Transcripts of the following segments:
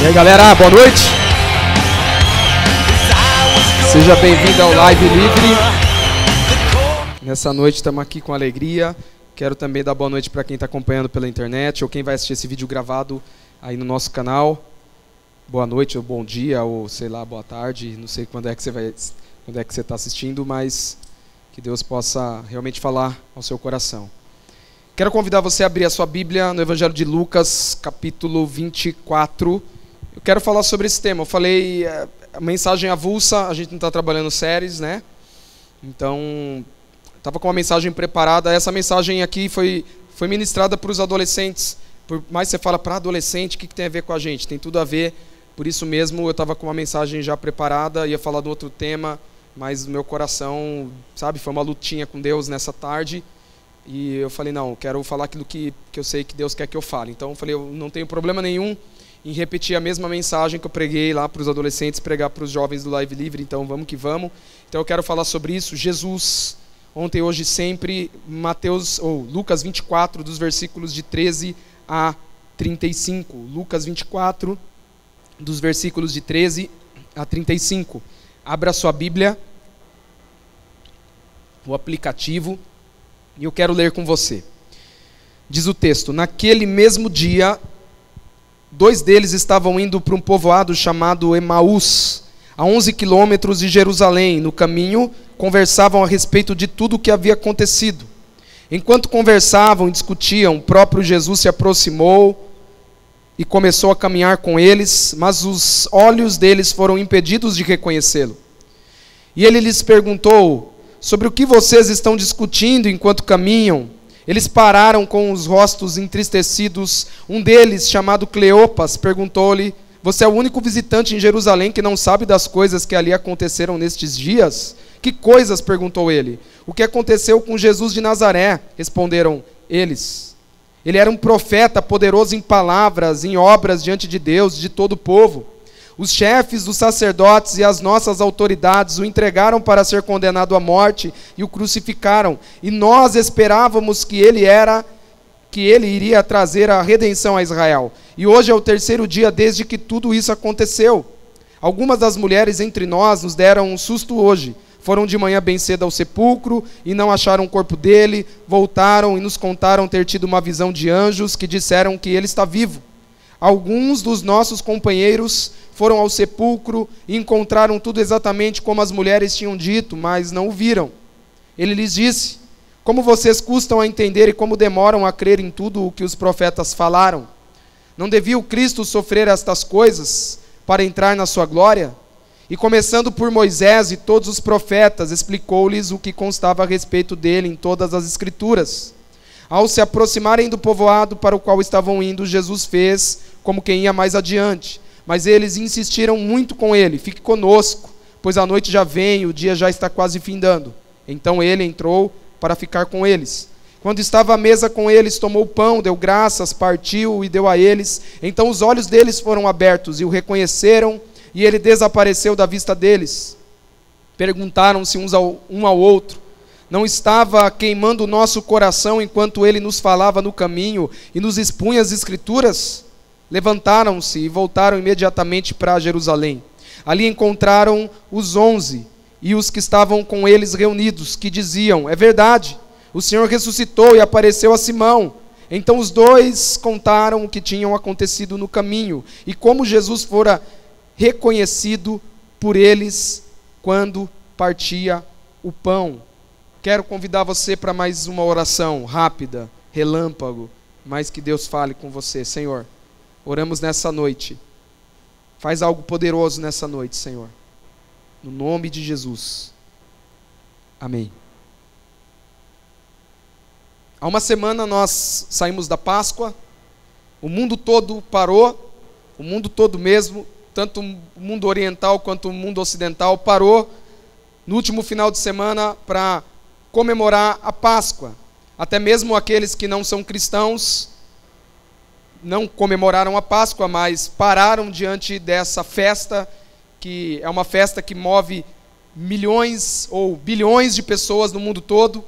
E aí galera, boa noite. Seja bem-vindo ao Live Livre. Nessa noite estamos aqui com alegria. Quero também dar boa noite para quem está acompanhando pela internet ou quem vai assistir esse vídeo gravado aí no nosso canal. Boa noite ou bom dia ou sei lá, boa tarde. Não sei quando é que você está assistindo, mas que Deus possa realmente falar ao seu coração. Quero convidar você a abrir a sua Bíblia no Evangelho de Lucas, capítulo 24. Eu quero falar sobre esse tema. Eu falei, a mensagem avulsa, a gente não está trabalhando séries, né? Então, estava com uma mensagem preparada. Essa mensagem aqui foi ministrada para os adolescentes. Por mais que você fala para adolescente, o que tem a ver com a gente? Tem tudo a ver. Por isso mesmo, eu estava com uma mensagem já preparada, ia falar de outro tema, mas o meu coração, sabe, foi uma lutinha com Deus nessa tarde. E eu falei, não, quero falar aquilo que eu sei que Deus quer que eu fale. Então eu falei, eu não tenho problema nenhum em repetir a mesma mensagem que eu preguei lá para os adolescentes, pregar para os jovens do Live Livre, então vamos que vamos. Então eu quero falar sobre isso, Jesus, ontem, hoje, sempre, Lucas 24, dos versículos de 13 a 35. Lucas 24, dos versículos de 13 a 35. Abra sua Bíblia, o aplicativo, e eu quero ler com você. Diz o texto: naquele mesmo dia, dois deles estavam indo para um povoado chamado Emaús, a 11 quilômetros de Jerusalém. No caminho, conversavam a respeito de tudo o que havia acontecido. Enquanto conversavam e discutiam, o próprio Jesus se aproximou e começou a caminhar com eles, mas os olhos deles foram impedidos de reconhecê-lo. E ele lhes perguntou: sobre o que vocês estão discutindo enquanto caminham? Eles pararam com os rostos entristecidos. Um deles, chamado Cleopas, perguntou-lhe: você é o único visitante em Jerusalém que não sabe das coisas que ali aconteceram nestes dias? Que coisas? Perguntou ele. O que aconteceu com Jesus de Nazaré? Responderam eles. Ele era um profeta poderoso em palavras, em obras diante de Deus e de todo o povo. Os chefes dos sacerdotes e as nossas autoridades o entregaram para ser condenado à morte e o crucificaram. E nós esperávamos que ele iria trazer a redenção a Israel. E hoje é o terceiro dia desde que tudo isso aconteceu. Algumas das mulheres entre nós nos deram um susto hoje. Foram de manhã bem cedo ao sepulcro e não acharam o corpo dele. Voltaram e nos contaram ter tido uma visão de anjos que disseram que ele está vivo. Alguns dos nossos companheiros foram ao sepulcro e encontraram tudo exatamente como as mulheres tinham dito, mas não o viram. Ele lhes disse: como vocês custam a entender e como demoram a crer em tudo o que os profetas falaram? Não devia o Cristo sofrer estas coisas para entrar na sua glória? E começando por Moisés e todos os profetas, explicou-lhes o que constava a respeito dele em todas as Escrituras. Ao se aproximarem do povoado para o qual estavam indo, Jesus fez como quem ia mais adiante. Mas eles insistiram muito com ele: fique conosco, pois a noite já vem e o dia já está quase findando. Então ele entrou para ficar com eles. Quando estava à mesa com eles, tomou o pão, deu graças, partiu e deu a eles. Então os olhos deles foram abertos e o reconheceram, e ele desapareceu da vista deles. Perguntaram-se um ao outro: não estava queimando o nosso coração enquanto ele nos falava no caminho e nos expunha as Escrituras? Levantaram-se e voltaram imediatamente para Jerusalém. Ali encontraram os 11 e os que estavam com eles reunidos, que diziam: é verdade, o Senhor ressuscitou e apareceu a Simão. Então os dois contaram o que tinham acontecido no caminho e como Jesus fora reconhecido por eles quando partia o pão. Quero convidar você para mais uma oração rápida, relâmpago, mas que Deus fale com você. Senhor, oramos nessa noite. Faz algo poderoso nessa noite, Senhor. No nome de Jesus. Amém. Há uma semana nós saímos da Páscoa. O mundo todo parou. O mundo todo mesmo, tanto o mundo oriental quanto o mundo ocidental, parou no último final de semana para comemorar a Páscoa. Até mesmo aqueles que não são cristãos não comemoraram a Páscoa, mas pararam diante dessa festa, que é uma festa que move milhões ou bilhões de pessoas no mundo todo,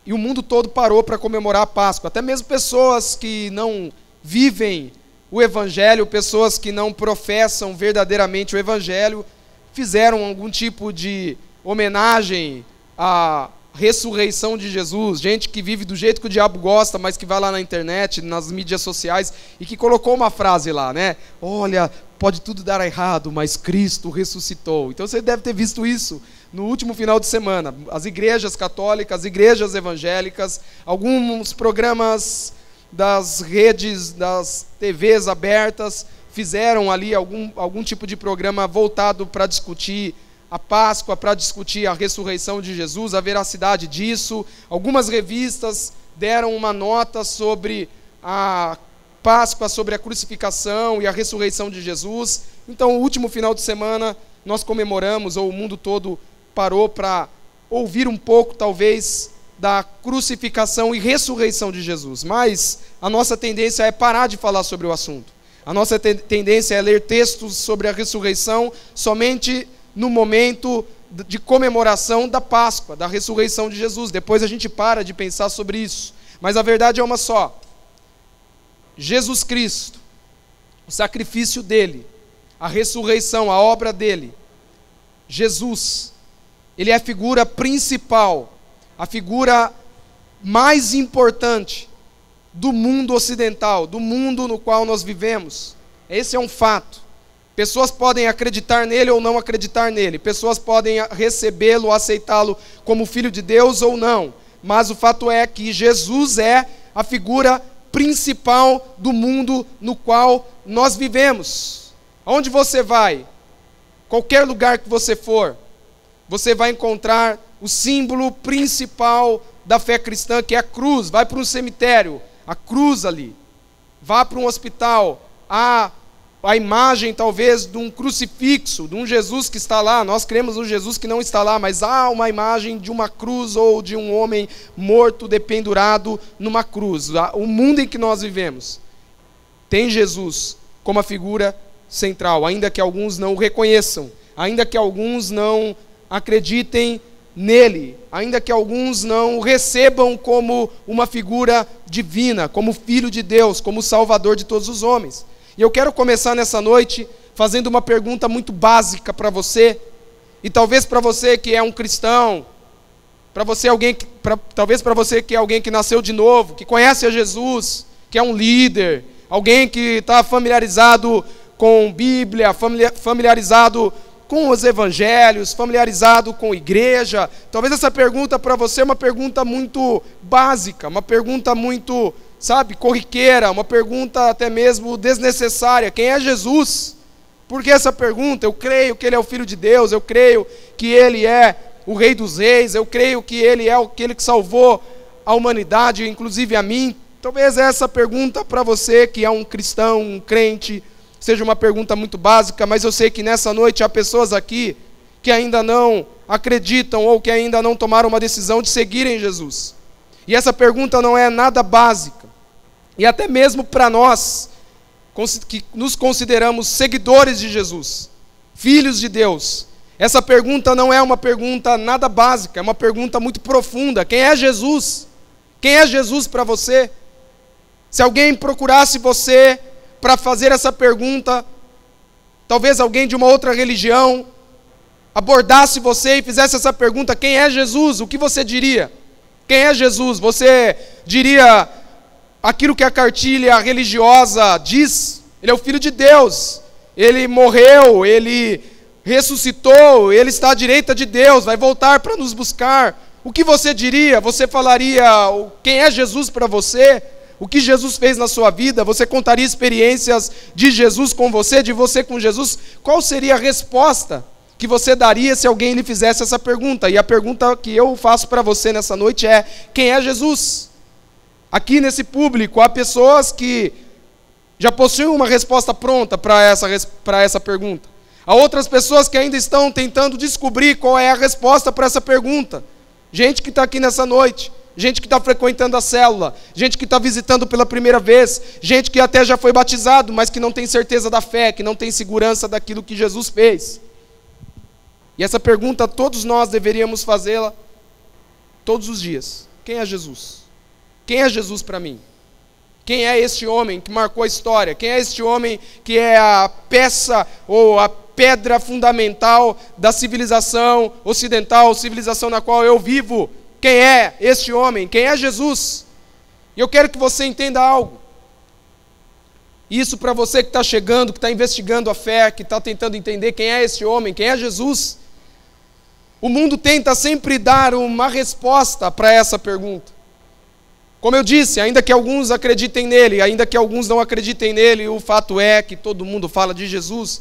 e o mundo todo parou para comemorar a Páscoa. Até mesmo pessoas que não vivem o Evangelho, pessoas que não professam verdadeiramente o Evangelho, fizeram algum tipo de homenagem à ressurreição de Jesus, gente que vive do jeito que o diabo gosta, mas que vai lá na internet, nas mídias sociais, e que colocou uma frase lá, né? Olha, pode tudo dar errado, mas Cristo ressuscitou. Então você deve ter visto isso no último final de semana. As igrejas católicas, as igrejas evangélicas, alguns programas das redes, das TVs abertas, fizeram ali algum tipo de programa voltado para discutir a Páscoa, para discutir a ressurreição de Jesus, a veracidade disso. Algumas revistas deram uma nota sobre a Páscoa, sobre a crucificação e a ressurreição de Jesus. Então, o último final de semana, nós comemoramos, ou o mundo todo parou para ouvir um pouco, talvez, da crucificação e ressurreição de Jesus. Mas a nossa tendência é parar de falar sobre o assunto. A nossa tendência é ler textos sobre a ressurreição somente no momento de comemoração da Páscoa, da ressurreição de Jesus. Depois a gente para de pensar sobre isso. Mas a verdade é uma só. Jesus Cristo, o sacrifício dele, a ressurreição, a obra dele, Jesus, ele é a figura principal, a figura mais importante do mundo ocidental, do mundo no qual nós vivemos. Esse é um fato. Pessoas podem acreditar nele ou não acreditar nele. Pessoas podem recebê-lo, aceitá-lo como filho de Deus ou não. Mas o fato é que Jesus é a figura principal do mundo no qual nós vivemos. Aonde você vai, qualquer lugar que você for, você vai encontrar o símbolo principal da fé cristã, que é a cruz. Vai para um cemitério, a cruz ali. Vá para um hospital, a imagem talvez de um crucifixo, de um Jesus que está lá. Nós cremos no Jesus que não está lá, mas há uma imagem de uma cruz ou de um homem morto, dependurado numa cruz. O mundo em que nós vivemos tem Jesus como a figura central, ainda que alguns não o reconheçam, ainda que alguns não acreditem nele, ainda que alguns não o recebam como uma figura divina, como filho de Deus, como salvador de todos os homens. E eu quero começar nessa noite fazendo uma pergunta muito básica para você, e talvez para você que é um cristão, talvez para você que é alguém que nasceu de novo, que conhece a Jesus, que é um líder, alguém que está familiarizado com Bíblia, familiarizado com os evangelhos, familiarizado com igreja. Talvez essa pergunta para você é uma pergunta muito básica, uma pergunta muito, corriqueira, uma pergunta até mesmo desnecessária. Quem é Jesus? Por que essa pergunta? Eu creio que ele é o Filho de Deus, eu creio que ele é o Rei dos Reis, eu creio que ele é aquele que salvou a humanidade, inclusive a mim. Talvez essa pergunta para você que é um cristão, um crente, seja uma pergunta muito básica, mas eu sei que nessa noite há pessoas aqui que ainda não acreditam ou que ainda não tomaram uma decisão de seguirem Jesus. E essa pergunta não é nada básica. E até mesmo para nós, que nos consideramos seguidores de Jesus, filhos de Deus, essa pergunta não é uma pergunta nada básica, é uma pergunta muito profunda. Quem é Jesus? Quem é Jesus para você? Se alguém procurasse você para fazer essa pergunta, talvez alguém de uma outra religião abordasse você e fizesse essa pergunta: quem é Jesus? O que você diria? Quem é Jesus? Você diria aquilo que a cartilha religiosa diz? Ele é o Filho de Deus, ele morreu, ele ressuscitou, ele está à direita de Deus, vai voltar para nos buscar. O que você diria? Você falaria quem é Jesus para você? O que Jesus fez na sua vida? Você contaria experiências de Jesus com você, de você com Jesus? Qual seria a resposta que você daria se alguém lhe fizesse essa pergunta? E a pergunta que eu faço para você nessa noite é: quem é Jesus? Aqui nesse público há pessoas que já possuem uma resposta pronta para essa pergunta. Há outras pessoas que ainda estão tentando descobrir qual é a resposta para essa pergunta. Gente que está aqui nessa noite, gente que está frequentando a célula, gente que está visitando pela primeira vez, gente que até já foi batizado, mas que não tem certeza da fé, que não tem segurança daquilo que Jesus fez. E essa pergunta todos nós deveríamos fazê-la todos os dias. Quem é Jesus? Quem é Jesus para mim? Quem é este homem que marcou a história? Quem é este homem que é a peça ou a pedra fundamental da civilização ocidental, civilização na qual eu vivo? Quem é este homem? Quem é Jesus? E eu quero que você entenda algo. Isso para você que está chegando, que está investigando a fé, que está tentando entender quem é esse homem, quem é Jesus. O mundo tenta sempre dar uma resposta para essa pergunta. Como eu disse, ainda que alguns acreditem nele, ainda que alguns não acreditem nele, o fato é que todo mundo fala de Jesus,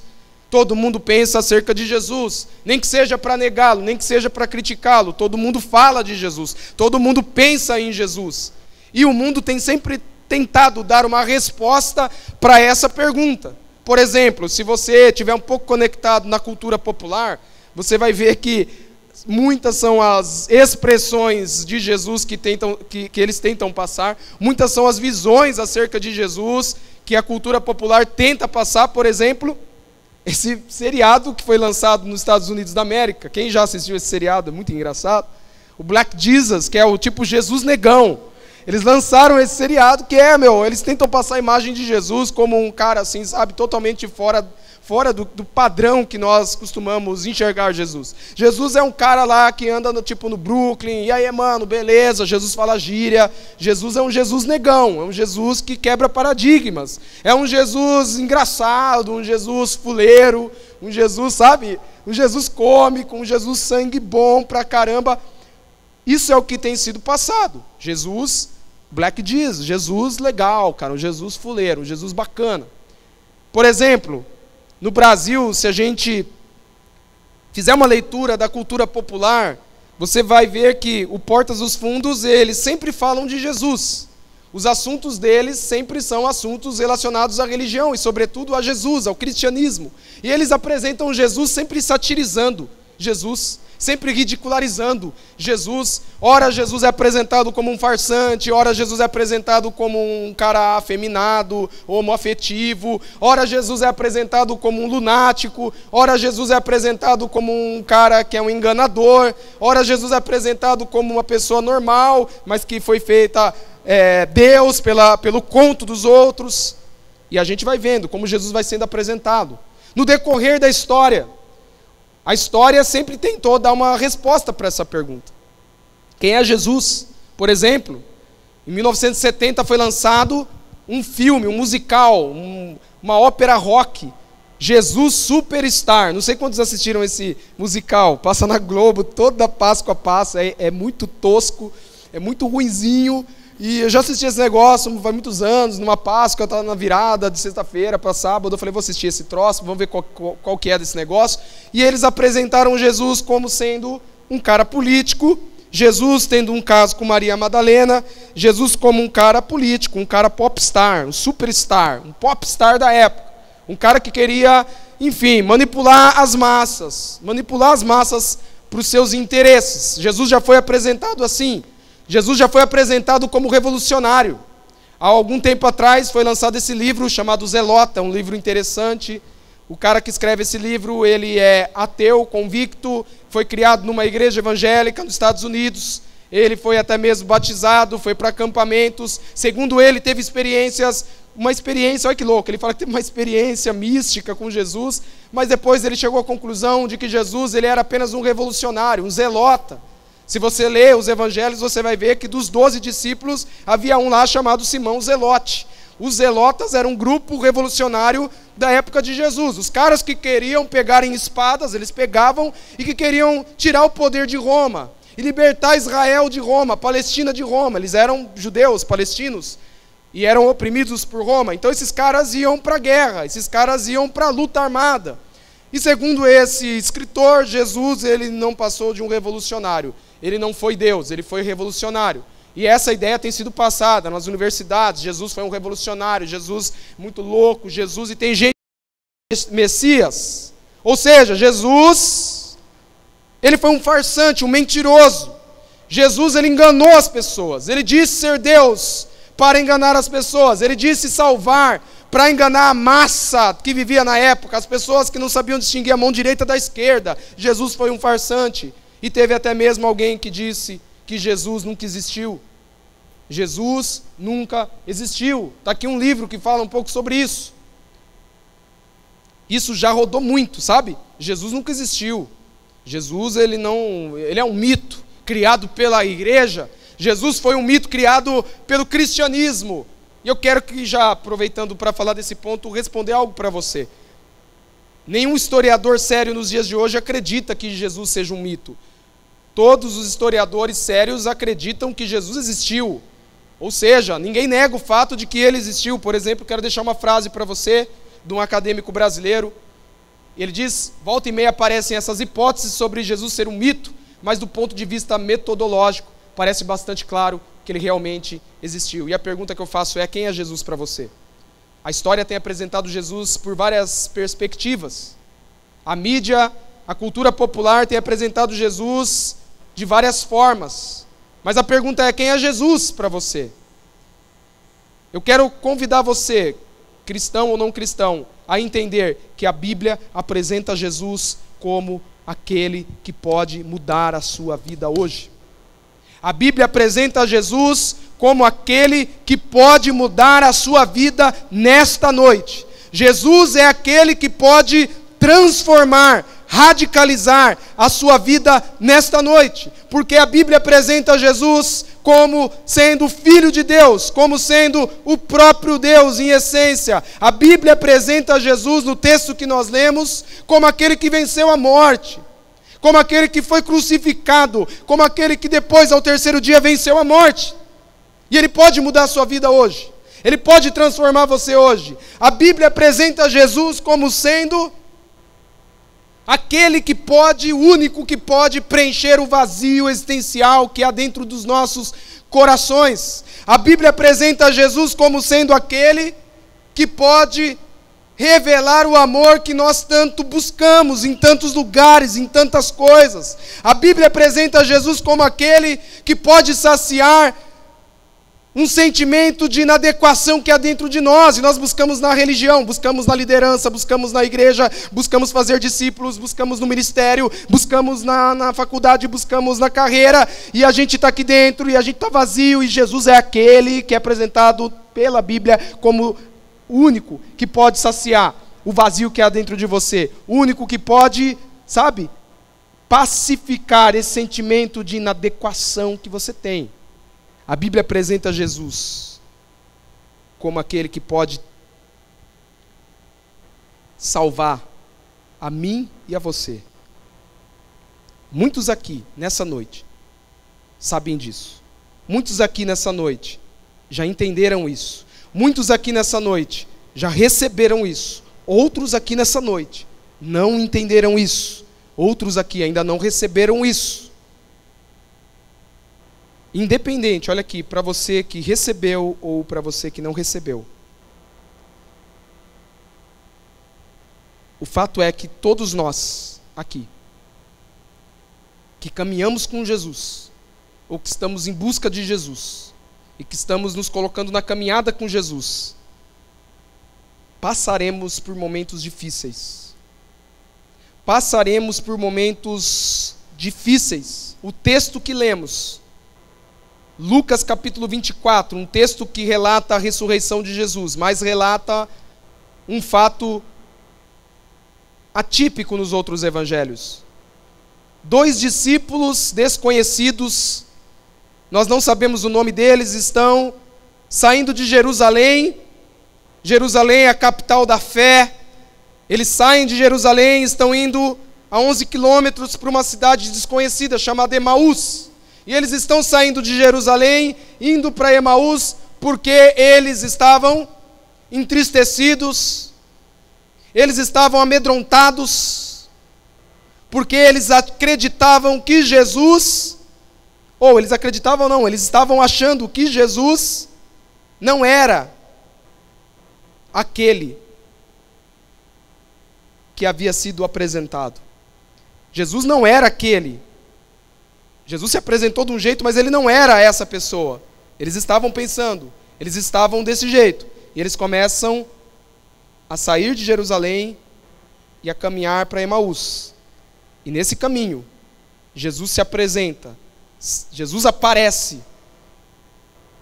todo mundo pensa acerca de Jesus, nem que seja para negá-lo, nem que seja para criticá-lo, todo mundo fala de Jesus, todo mundo pensa em Jesus. E o mundo tem sempre tentado dar uma resposta para essa pergunta. Por exemplo, se você estiver um pouco conectado na cultura popular, você vai ver que muitas são as expressões de Jesus que eles tentam passar, muitas são as visões acerca de Jesus que a cultura popular tenta passar. Por exemplo, esse seriado que foi lançado nos Estados Unidos da América. Quem já assistiu esse seriado? É muito engraçado. O Black Jesus, que é o tipo Jesus negão. Eles lançaram esse seriado que eles tentam passar a imagem de Jesus como um cara assim, sabe, totalmente fora do padrão que nós costumamos enxergar Jesus. Jesus é um cara lá que anda no Brooklyn, e aí, mano, beleza, Jesus fala gíria. Jesus é um Jesus negão, é um Jesus que quebra paradigmas, é um Jesus engraçado, um Jesus fuleiro, um Jesus, sabe, um Jesus cômico, um Jesus sangue bom pra caramba. Isso é o que tem sido passado. Jesus, Black Jesus, Jesus legal, cara, um Jesus fuleiro, um Jesus bacana. Por exemplo, no Brasil, se a gente fizer uma leitura da cultura popular, você vai ver que o Portas dos Fundos, eles sempre falam de Jesus. Os assuntos deles sempre são assuntos relacionados à religião e, sobretudo, a Jesus, ao cristianismo. E eles apresentam Jesus sempre satirizando Jesus, sempre ridicularizando Jesus. Ora Jesus é apresentado como um farsante, ora Jesus é apresentado como um cara afeminado, homoafetivo, ora Jesus é apresentado como um lunático, ora Jesus é apresentado como um cara que é um enganador, ora Jesus é apresentado como uma pessoa normal, mas que foi feita Deus pelo conto dos outros. E a gente vai vendo como Jesus vai sendo apresentado. No decorrer da história, a história sempre tentou dar uma resposta para essa pergunta. Quem é Jesus? Por exemplo, em 1970 foi lançado um filme, um musical, uma ópera rock, Jesus Superstar. Não sei quantos assistiram esse musical, passa na Globo, toda Páscoa passa, é muito tosco, é muito ruinzinho. E eu já assisti esse negócio faz muitos anos, numa Páscoa, eu estava na virada de sexta-feira para sábado, eu falei, vou assistir esse troço, vamos ver qual que é desse negócio. E eles apresentaram Jesus como sendo um cara político, Jesus tendo um caso com Maria Madalena, Jesus como um cara político, um cara popstar, um superstar, um popstar da época, um cara que queria, enfim, manipular as massas para os seus interesses. Jesus já foi apresentado assim. Jesus já foi apresentado como revolucionário. Há algum tempo atrás foi lançado esse livro chamado Zelota, um livro interessante. O cara que escreve esse livro, ele é ateu, convicto, foi criado numa igreja evangélica nos Estados Unidos. Ele foi até mesmo batizado, foi para acampamentos. Segundo ele, teve uma experiência, olha que louco, ele fala que teve uma experiência mística com Jesus, mas depois ele chegou à conclusão de que Jesus ele era apenas um revolucionário, um zelota. Se você ler os evangelhos, você vai ver que dos 12 discípulos, havia um lá chamado Simão Zelote. Os zelotas eram um grupo revolucionário da época de Jesus. Os caras que queriam pegar em espadas, eles pegavam, e que queriam tirar o poder de Roma, e libertar Israel de Roma, Palestina de Roma. Eles eram judeus, palestinos, e eram oprimidos por Roma. Então esses caras iam para a guerra, esses caras iam para a luta armada. E segundo esse escritor, Jesus ele não passou de um revolucionário. Ele não foi Deus, ele foi revolucionário. E essa ideia tem sido passada nas universidades. Jesus foi um revolucionário, Jesus muito louco, Jesus, e tem gente Messias. Ou seja, Jesus, ele foi um farsante, um mentiroso. Jesus, ele enganou as pessoas. Ele disse ser Deus para enganar as pessoas. Ele disse salvar para enganar a massa que vivia na época, as pessoas que não sabiam distinguir a mão direita da esquerda. Jesus foi um farsante. E teve até mesmo alguém que disse que Jesus nunca existiu. Jesus nunca existiu. Está aqui um livro que fala um pouco sobre isso. Isso já rodou muito, sabe? Jesus nunca existiu. Jesus, ele é um mito criado pela igreja. Jesus foi um mito criado pelo cristianismo. E eu quero que, já aproveitando para falar desse ponto, responder algo para você. Nenhum historiador sério nos dias de hoje acredita que Jesus seja um mito. Todos os historiadores sérios acreditam que Jesus existiu. Ou seja, ninguém nega o fato de que ele existiu. Por exemplo, quero deixar uma frase para você, de um acadêmico brasileiro. Ele diz: volta e meia aparecem essas hipóteses sobre Jesus ser um mito, mas do ponto de vista metodológico, parece bastante claro que ele realmente existiu. E a pergunta que eu faço é: quem é Jesus para você? A história tem apresentado Jesus por várias perspectivas. A mídia, a cultura popular tem apresentado Jesus de várias formas. Mas a pergunta é: quem é Jesus para você? Eu quero convidar você, cristão ou não cristão, a entender que a Bíblia apresenta Jesus como aquele que pode mudar a sua vida hoje. A Bíblia apresenta Jesus como aquele que pode mudar a sua vida nesta noite. Jesus é aquele que pode transformar, radicalizar a sua vida nesta noite, porque a Bíblia apresenta Jesus como sendo o Filho de Deus, como sendo o próprio Deus em essência. A Bíblia apresenta Jesus, no texto que nós lemos, como aquele que venceu a morte, como aquele que foi crucificado, como aquele que depois, ao terceiro dia, venceu a morte. E Ele pode mudar a sua vida hoje, Ele pode transformar você hoje. A Bíblia apresenta Jesus como sendo aquele que pode, o único que pode preencher o vazio existencial que há dentro dos nossos corações. A Bíblia apresenta Jesus como sendo aquele que pode revelar o amor que nós tanto buscamos em tantos lugares, em tantas coisas. A Bíblia apresenta Jesus como aquele que pode saciar um sentimento de inadequação que há dentro de nós, e nós buscamos na religião, buscamos na liderança, buscamos na igreja, buscamos fazer discípulos, buscamos no ministério, buscamos na faculdade, buscamos na carreira, e a gente está aqui dentro, e a gente está vazio, e Jesus é aquele que é apresentado pela Bíblia como o único que pode saciar o vazio que há dentro de você, o único que pode, sabe, pacificar esse sentimento de inadequação que você tem. A Bíblia apresenta Jesus como aquele que pode salvar a mim e a você. Muitos aqui, nessa noite, sabem disso. Muitos aqui nessa noite já entenderam isso. Muitos aqui nessa noite já receberam isso. Outros aqui nessa noite não entenderam isso. Outros aqui ainda não receberam isso. Independente, olha aqui, para você que recebeu ou para você que não recebeu. O fato é que todos nós aqui, que caminhamos com Jesus, ou que estamos em busca de Jesus, e que estamos nos colocando na caminhada com Jesus, passaremos por momentos difíceis. Passaremos por momentos difíceis. O texto que lemos, Lucas capítulo 24, um texto que relata a ressurreição de Jesus, mas relata um fato atípico nos outros evangelhos. 2 discípulos desconhecidos, nós não sabemos o nome deles, estão saindo de Jerusalém. Jerusalém é a capital da fé. Eles saem de Jerusalém, estão indo a 11 quilômetros para uma cidade desconhecida chamada Emaús. E eles estão saindo de Jerusalém, indo para Emaús, porque eles estavam entristecidos, eles estavam amedrontados, porque eles acreditavam que Jesus, ou eles acreditavam não, eles estavam achando que Jesus não era aquele que havia sido apresentado. Jesus não era aquele. Jesus se apresentou de um jeito, mas ele não era essa pessoa. Eles estavam pensando, eles estavam desse jeito. E eles começam a sair de Jerusalém e a caminhar para Emaús. E nesse caminho, Jesus se apresenta, Jesus aparece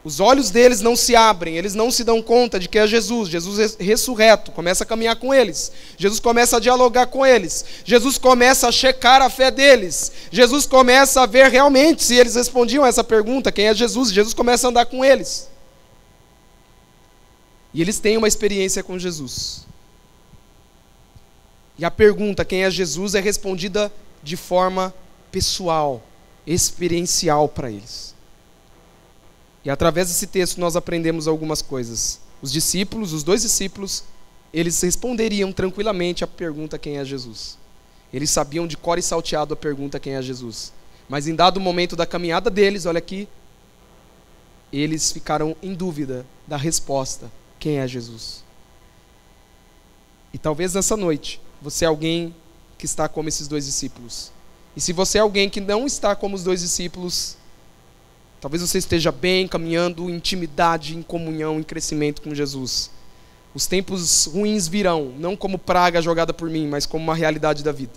Os olhos deles não se abrem, eles não se dão conta de que é Jesus. Jesus ressurreto, começa a caminhar com eles. Jesus começa a dialogar com eles. Jesus começa a checar a fé deles. Jesus começa a ver realmente se eles respondiam a essa pergunta, quem é Jesus? Jesus começa a andar com eles. E eles têm uma experiência com Jesus. E a pergunta, quem é Jesus, é respondida de forma pessoal, experiencial para eles. E através desse texto nós aprendemos algumas coisas. Os discípulos, os 2 discípulos, eles responderiam tranquilamente a pergunta quem é Jesus. Eles sabiam de cor e salteado a pergunta quem é Jesus. Mas em dado momento da caminhada deles, olha aqui, eles ficaram em dúvida da resposta, quem é Jesus. E talvez nessa noite, você é alguém que está como esses 2 discípulos. E se você é alguém que não está como os 2 discípulos, talvez você esteja bem, caminhando em intimidade, em comunhão, em crescimento com Jesus. Os tempos ruins virão, não como praga jogada por mim, mas como uma realidade da vida.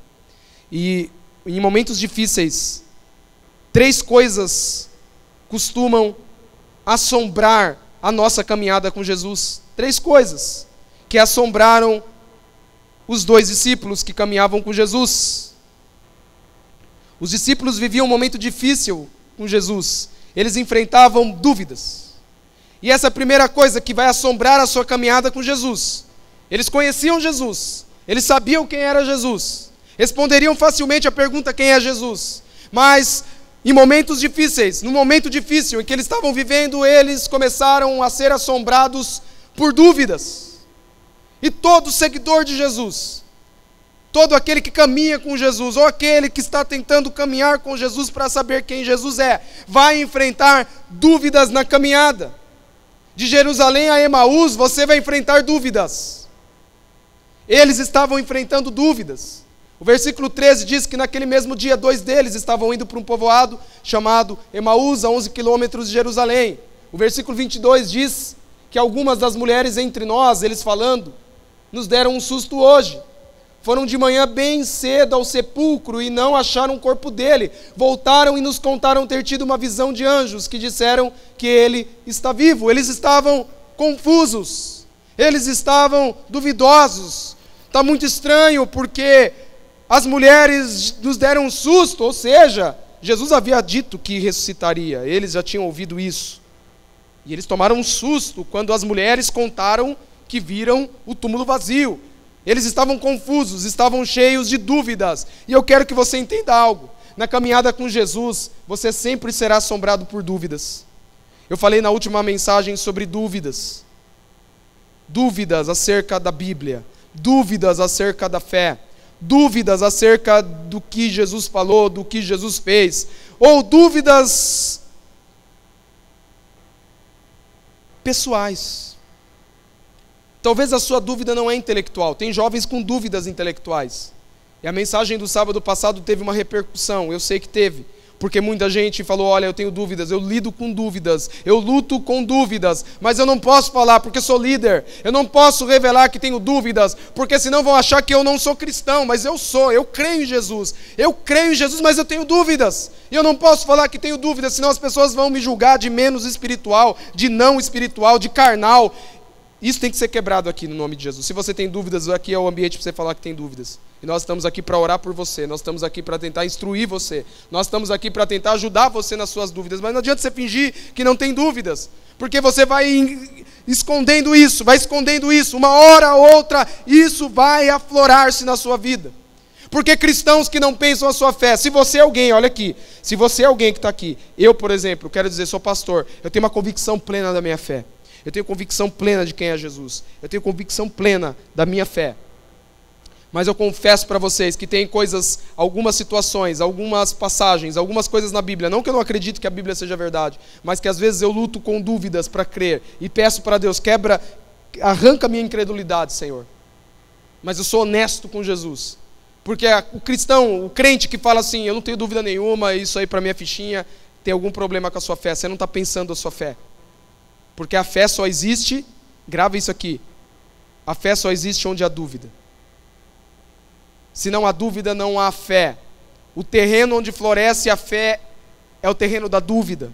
E em momentos difíceis, 3 coisas costumam assombrar a nossa caminhada com Jesus. 3 coisas que assombraram os 2 discípulos que caminhavam com Jesus. Os discípulos viviam um momento difícil com Jesus. Eles enfrentavam dúvidas. E essa é a primeira coisa que vai assombrar a sua caminhada com Jesus. Eles conheciam Jesus. Eles sabiam quem era Jesus. Responderiam facilmente a pergunta quem é Jesus. Mas em momentos difíceis, no momento difícil em que eles estavam vivendo, eles começaram a ser assombrados por dúvidas. E todo seguidor de Jesus, todo aquele que caminha com Jesus, ou aquele que está tentando caminhar com Jesus para saber quem Jesus é, vai enfrentar dúvidas na caminhada. De Jerusalém a Emaús, você vai enfrentar dúvidas. Eles estavam enfrentando dúvidas. O versículo 13 diz que naquele mesmo dia, 2 deles estavam indo para um povoado chamado Emaús, a 11 quilômetros de Jerusalém. O versículo 22 diz que algumas das mulheres entre nós, eles falando, nos deram um susto hoje. Foram de manhã bem cedo ao sepulcro e não acharam o corpo dele. Voltaram e nos contaram ter tido uma visão de anjos que disseram que ele está vivo. Eles estavam confusos. Eles estavam duvidosos. Está muito estranho porque as mulheres nos deram um susto. Ou seja, Jesus havia dito que ressuscitaria. Eles já tinham ouvido isso. E eles tomaram um susto quando as mulheres contaram que viram o túmulo vazio. Eles estavam confusos, estavam cheios de dúvidas. E eu quero que você entenda algo. Na caminhada com Jesus, você sempre será assombrado por dúvidas. Eu falei na última mensagem sobre dúvidas. Dúvidas acerca da Bíblia. Dúvidas acerca da fé. Dúvidas acerca do que Jesus falou, do que Jesus fez. Ou dúvidas pessoais. Talvez a sua dúvida não é intelectual. Tem jovens com dúvidas intelectuais. E a mensagem do sábado passado teve uma repercussão. Eu sei que teve. Porque muita gente falou, olha, eu tenho dúvidas, eu lido com dúvidas, eu luto com dúvidas, mas eu não posso falar porque sou líder. Eu não posso revelar que tenho dúvidas, porque senão vão achar que eu não sou cristão. Mas eu sou, eu creio em Jesus. Eu creio em Jesus, mas eu tenho dúvidas. E eu não posso falar que tenho dúvidas, senão as pessoas vão me julgar de menos espiritual, de não espiritual, de carnal. Isso tem que ser quebrado aqui no nome de Jesus. Se você tem dúvidas, aqui é o ambiente para você falar que tem dúvidas. E nós estamos aqui para orar por você. Nós estamos aqui para tentar instruir você. Nós estamos aqui para tentar ajudar você nas suas dúvidas. Mas não adianta você fingir que não tem dúvidas. Porque você vai escondendo isso, vai escondendo isso. Uma hora ou outra, isso vai aflorar-se na sua vida. Porque cristãos que não pensam a sua fé, se você é alguém, olha aqui, se você é alguém que está aqui, eu, por exemplo, quero dizer, sou pastor, eu tenho uma convicção plena da minha fé. Eu tenho convicção plena de quem é Jesus. Eu tenho convicção plena da minha fé. Mas eu confesso para vocês que tem coisas, algumas situações, algumas passagens, algumas coisas na Bíblia, não que eu não acredito que a Bíblia seja verdade, mas que às vezes eu luto com dúvidas para crer e peço para Deus, arranca a minha incredulidade, Senhor. Mas eu sou honesto com Jesus. Porque o cristão, o crente que fala assim, eu não tenho dúvida nenhuma, isso aí para mim é fichinha, tem algum problema com a sua fé, você não está pensando a sua fé. Porque a fé só existe, grava isso aqui, a fé só existe onde há dúvida. Se não há dúvida, não há fé. O terreno onde floresce a fé é o terreno da dúvida.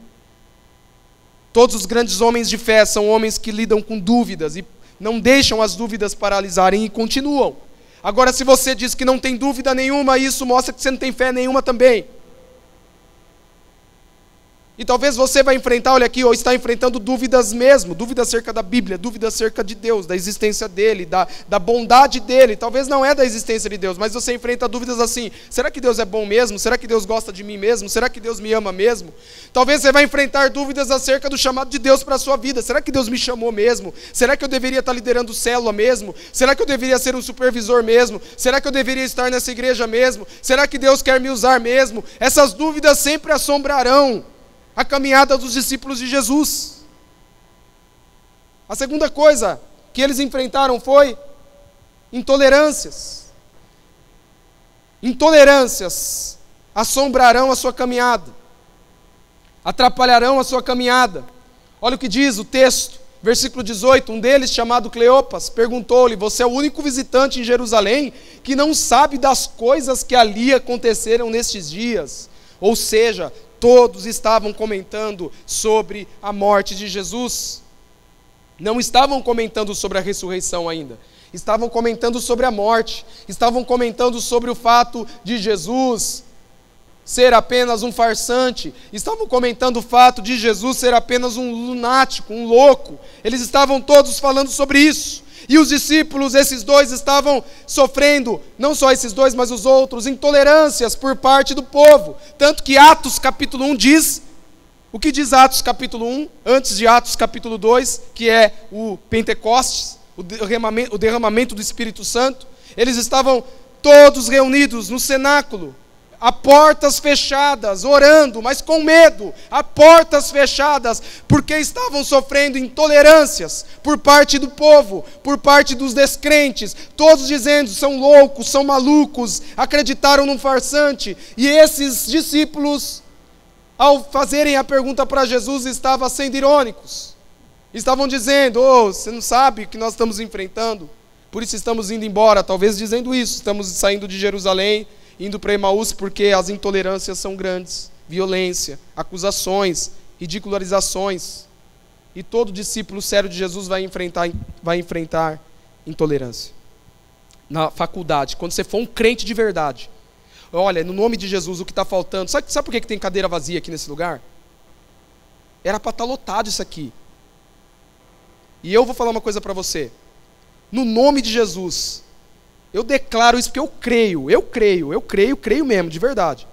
Todos os grandes homens de fé são homens que lidam com dúvidas e não deixam as dúvidas paralisarem e continuam. Agora, se você diz que não tem dúvida nenhuma, isso mostra que você não tem fé nenhuma também. E talvez você vai enfrentar, olha aqui, ou está enfrentando dúvidas mesmo, dúvidas acerca da Bíblia, dúvidas acerca de Deus, da existência dele, da bondade dele. Talvez não é da existência de Deus, mas você enfrenta dúvidas assim: será que Deus é bom mesmo? Será que Deus gosta de mim mesmo? Será que Deus me ama mesmo? Talvez você vai enfrentar dúvidas acerca do chamado de Deus para a sua vida. Será que Deus me chamou mesmo? Será que eu deveria estar liderando célula mesmo? Será que eu deveria ser um supervisor mesmo? Será que eu deveria estar nessa igreja mesmo? Será que Deus quer me usar mesmo? Essas dúvidas sempre assombrarão a caminhada dos discípulos de Jesus. A segunda coisa que eles enfrentaram foi intolerâncias. Intolerâncias assombrarão a sua caminhada, atrapalharão a sua caminhada. Olha o que diz o texto, versículo 18: um deles, chamado Cleopas, perguntou-lhe: você é o único visitante em Jerusalém que não sabe das coisas que ali aconteceram nestes dias? Ou seja, todos estavam comentando sobre a morte de Jesus. Não estavam comentando sobre a ressurreição ainda. Estavam comentando sobre a morte. Estavam comentando sobre o fato de Jesus ser apenas um farsante. Estavam comentando o fato de Jesus ser apenas um lunático, um louco. Eles estavam todos falando sobre isso. E os discípulos, esses dois, estavam sofrendo, não só esses dois, mas os outros, intolerâncias por parte do povo. Tanto que Atos capítulo 1 diz, o que diz Atos capítulo 1, antes de Atos capítulo 2, que é o Pentecostes, o derramamento do Espírito Santo. Eles estavam todos reunidos no cenáculo, a portas fechadas, orando, mas com medo, a portas fechadas, porque estavam sofrendo intolerâncias por parte do povo, por parte dos descrentes, todos dizendo: são loucos, são malucos, acreditaram num farsante. E esses discípulos, ao fazerem a pergunta para Jesus, estavam sendo irônicos, estavam dizendo: oh, você não sabe o que nós estamos enfrentando, por isso estamos indo embora. Talvez dizendo isso: estamos saindo de Jerusalém, indo para Emaús, porque as intolerâncias são grandes, violência, acusações, ridicularizações, e todo discípulo sério de Jesus vai enfrentar intolerância. Na faculdade, quando você for um crente de verdade, olha, no nome de Jesus, o que está faltando, sabe por que tem cadeira vazia aqui nesse lugar? Era para estar lotado isso aqui. E eu vou falar uma coisa para você, no nome de Jesus, eu declaro isso porque eu creio mesmo, de verdade.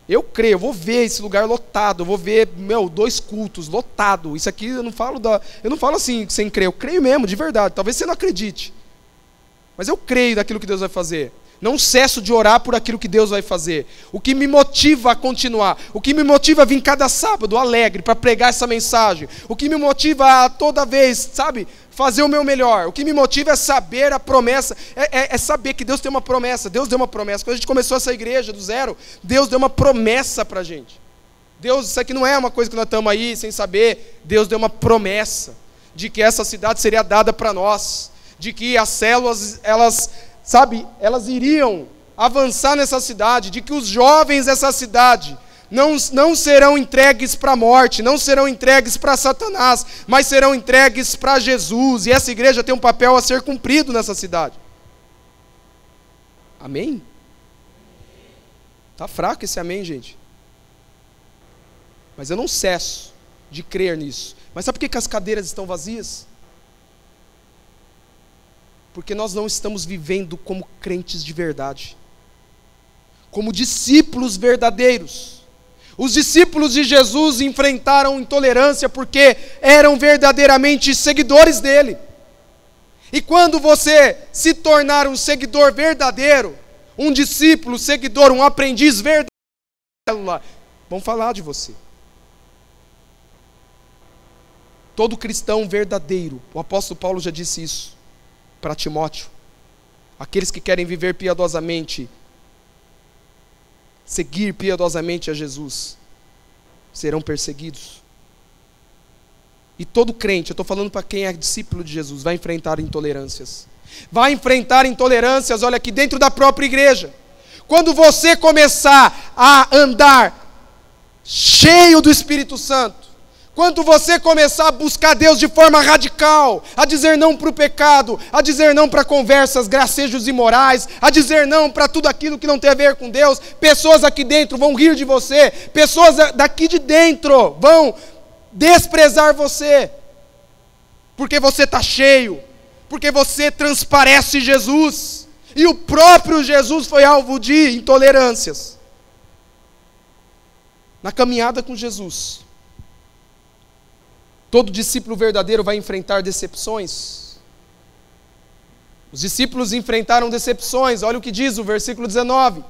Eu creio, eu vou ver esse lugar lotado, eu vou ver, 2 cultos lotado. Isso aqui eu não falo assim sem crer, eu creio mesmo, de verdade. Talvez você não acredite, mas eu creio naquilo que Deus vai fazer. Não cesso de orar por aquilo que Deus vai fazer. O que me motiva a continuar, o que me motiva a vir cada sábado alegre para pregar essa mensagem, o que me motiva a toda vez, sabe, fazer o meu melhor, o que me motiva é saber a promessa, é saber que Deus tem uma promessa. Deus deu uma promessa. Quando a gente começou essa igreja do zero, Deus deu uma promessa para a gente. Deus, isso aqui não é uma coisa que nós estamos aí sem saber. Deus deu uma promessa de que essa cidade seria dada para nós, de que as células, elas iriam avançar nessa cidade, de que os jovens dessa cidade não serão entregues para a morte, não serão entregues para Satanás, mas serão entregues para Jesus. E essa igreja tem um papel a ser cumprido nessa cidade. Amém? Está fraco esse amém, gente? Mas eu não cesso de crer nisso. Mas sabe por que as cadeiras estão vazias? Porque nós não estamos vivendo como crentes de verdade, como discípulos verdadeiros. Os discípulos de Jesus enfrentaram intolerância porque eram verdadeiramente seguidores dele. E quando você se tornar um seguidor verdadeiro, um discípulo, seguidor, um aprendiz verdadeiro, vão falar de você. Todo cristão verdadeiro, o apóstolo Paulo já disse isso para Timóteo, aqueles que querem viver piedosamente, seguir piedosamente a Jesus, serão perseguidos. E todo crente, eu estou falando para quem é discípulo de Jesus, vai enfrentar intolerâncias. Vai enfrentar intolerâncias, olha aqui, dentro da própria igreja. Quando você começar a andar cheio do Espírito Santo, Quando você começar a buscar Deus de forma radical, a dizer não para o pecado, a dizer não para conversas, gracejos imorais, a dizer não para tudo aquilo que não tem a ver com Deus, pessoas aqui dentro vão rir de você, pessoas daqui de dentro vão desprezar você, porque você está cheio, porque você transparece Jesus, e o próprio Jesus foi alvo de intolerâncias. Na caminhada com Jesus, todo discípulo verdadeiro vai enfrentar decepções. Os discípulos enfrentaram decepções. Olha o que diz o versículo 19.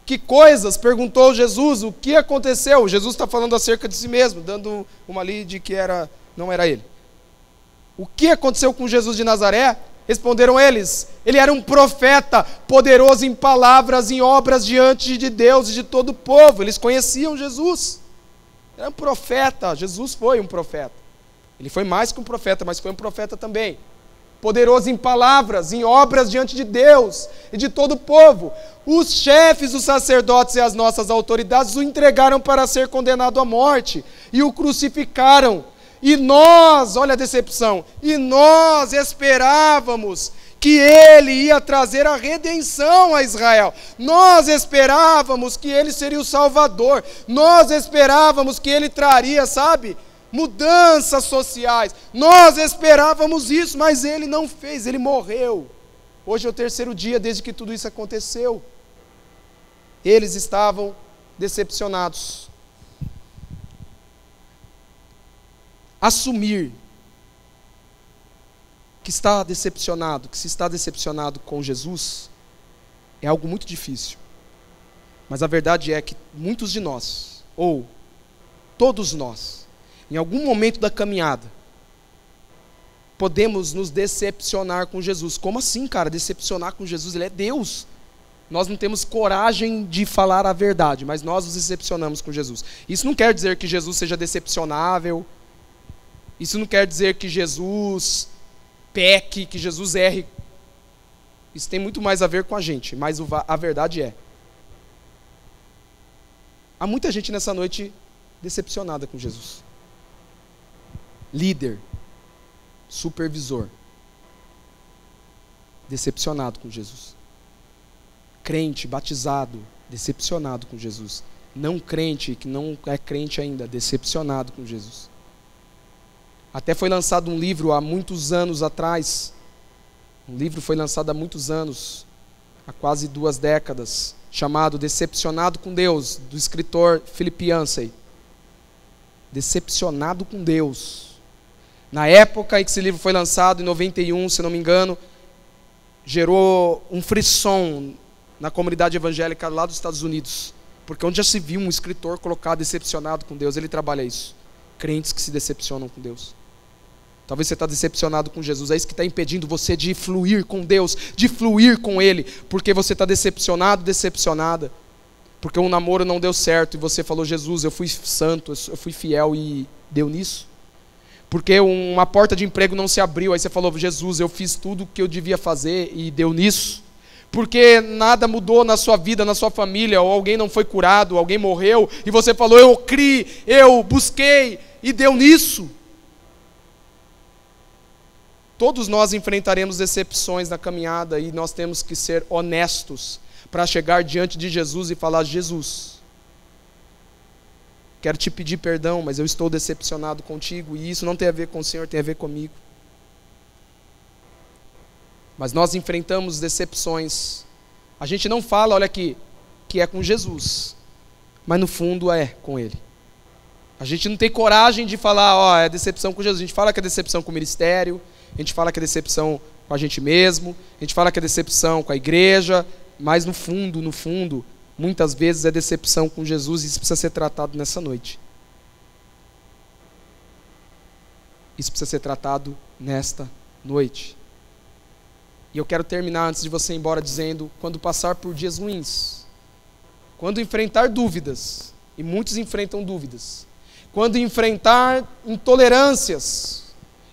Que coisas? Perguntou Jesus. O que aconteceu? Jesus está falando acerca de si mesmo, dando uma ali de que não era ele. O que aconteceu com Jesus de Nazaré? Responderam eles: ele era um profeta, poderoso em palavras, em obras diante de Deus e de todo o povo. Eles conheciam Jesus. Era um profeta. Jesus foi um profeta. Ele foi mais que um profeta, mas foi um profeta também. Poderoso em palavras, em obras diante de Deus e de todo o povo. Os chefes, os sacerdotes e as nossas autoridades o entregaram para ser condenado à morte e o crucificaram. E nós, olha a decepção, e nós esperávamos que ele ia trazer a redenção a Israel. Nós esperávamos que ele seria o Salvador. Nós esperávamos que ele traria, mudanças sociais. Nós esperávamos isso, mas ele não fez, ele morreu. Hoje é o terceiro dia desde que tudo isso aconteceu. Eles estavam decepcionados. Assumir que está decepcionado, que se está decepcionado com Jesus, é algo muito difícil. Mas a verdade é que muitos de nós, ou todos nós, em algum momento da caminhada, podemos nos decepcionar com Jesus. Como assim, cara? Decepcionar com Jesus? Ele é Deus. Nós não temos coragem de falar a verdade, mas nós nos decepcionamos com Jesus. Isso não quer dizer que Jesus seja decepcionável. Isso não quer dizer que Jesus peque, que Jesus erre. Isso tem muito mais a ver com a gente, mas a verdade é: há muita gente nessa noite decepcionada com Jesus. Líder, supervisor, decepcionado com Jesus. Crente, batizado, decepcionado com Jesus. Não crente, que não é crente ainda, decepcionado com Jesus. Até foi lançado um livro há muitos anos atrás. Um livro foi lançado há muitos anos, há quase 2 décadas, chamado Decepcionado com Deus, do escritor Philip Yancey. Decepcionado com Deus. Na época em que esse livro foi lançado, em 91, se não me engano, gerou um frisson na comunidade evangélica lá dos Estados Unidos. Porque onde já se viu um escritor colocar decepcionado com Deus, ele trabalha isso. Crentes que se decepcionam com Deus. Talvez você está decepcionado com Jesus, é isso que está impedindo você de fluir com Deus, de fluir com Ele, porque você está decepcionado, decepcionada, porque um namoro não deu certo, e você falou: Jesus, eu fui santo, eu fui fiel, e deu nisso. Porque uma porta de emprego não se abriu, aí você falou: Jesus, eu fiz tudo o que eu devia fazer, e deu nisso. Porque nada mudou na sua vida, na sua família, ou alguém não foi curado, ou alguém morreu, e você falou: eu criei, eu busquei, e deu nisso. Todos nós enfrentaremos decepções na caminhada, e nós temos que ser honestos para chegar diante de Jesus e falar: Jesus, quero te pedir perdão, mas eu estou decepcionado contigo, e isso não tem a ver com o Senhor, tem a ver comigo. Mas nós enfrentamos decepções. A gente não fala, olha aqui, que é com Jesus, mas no fundo é com Ele. A gente não tem coragem de falar: é decepção com Jesus. A gente fala que é decepção com o ministério, a gente fala que é decepção com a gente mesmo, a gente fala que é decepção com a igreja, mas no fundo, muitas vezes é decepção com Jesus, e isso precisa ser tratado nessa noite. Isso precisa ser tratado nesta noite. E eu quero terminar, antes de você ir embora, dizendo: quando passar por dias ruins, quando enfrentar dúvidas, e muitos enfrentam dúvidas, quando enfrentar intolerâncias,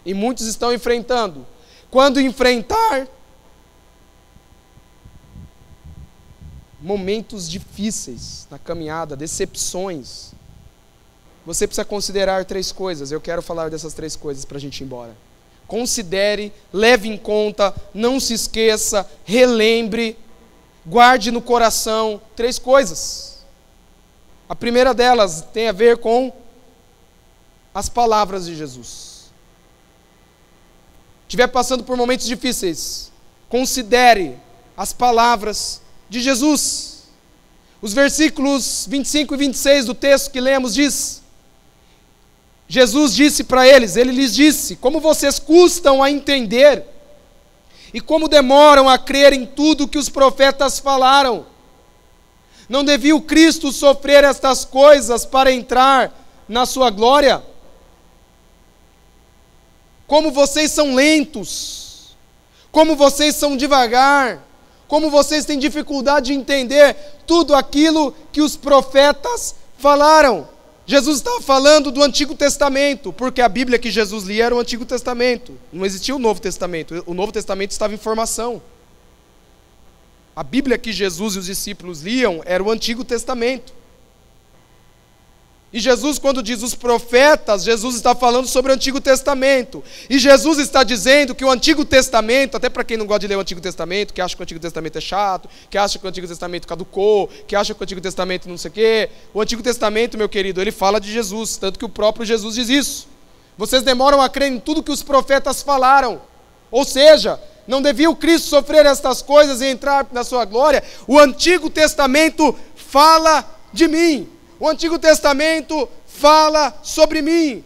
e muitos estão enfrentando, quando enfrentar momentos difíceis na caminhada, decepções, você precisa considerar 3 coisas. Eu quero falar dessas 3 coisas para a gente ir embora. Considere, leve em conta, não se esqueça, relembre, guarde no coração 3 coisas. A primeira delas tem a ver com as palavras de Jesus. Estiver passando por momentos difíceis, considere as palavras de Jesus. Os versículos 25 e 26 do texto que lemos diz: Jesus disse para eles, ele lhes disse: como vocês custam a entender e como demoram a crer em tudo que os profetas falaram. Não devia o Cristo sofrer estas coisas para entrar na sua glória? Como vocês são lentos, como vocês são devagar, como vocês têm dificuldade de entender tudo aquilo que os profetas falaram. Jesus estava falando do Antigo Testamento, porque a Bíblia que Jesus lia era o Antigo Testamento. Não existia o Novo Testamento. O Novo Testamento estava em formação. A Bíblia que Jesus e os discípulos liam era o Antigo Testamento. E Jesus, quando diz os profetas, Jesus está falando sobre o Antigo Testamento. E Jesus está dizendo que o Antigo Testamento, até para quem não gosta de ler o Antigo Testamento, que acha que o Antigo Testamento é chato, que acha que o Antigo Testamento caducou, que acha que o Antigo Testamento não sei o quê, o Antigo Testamento, meu querido, ele fala de Jesus, tanto que o próprio Jesus diz isso. Vocês demoram a crer em tudo que os profetas falaram. Ou seja, não devia o Cristo sofrer estas coisas e entrar na sua glória? O Antigo Testamento fala de mim. O Antigo Testamento fala sobre mim.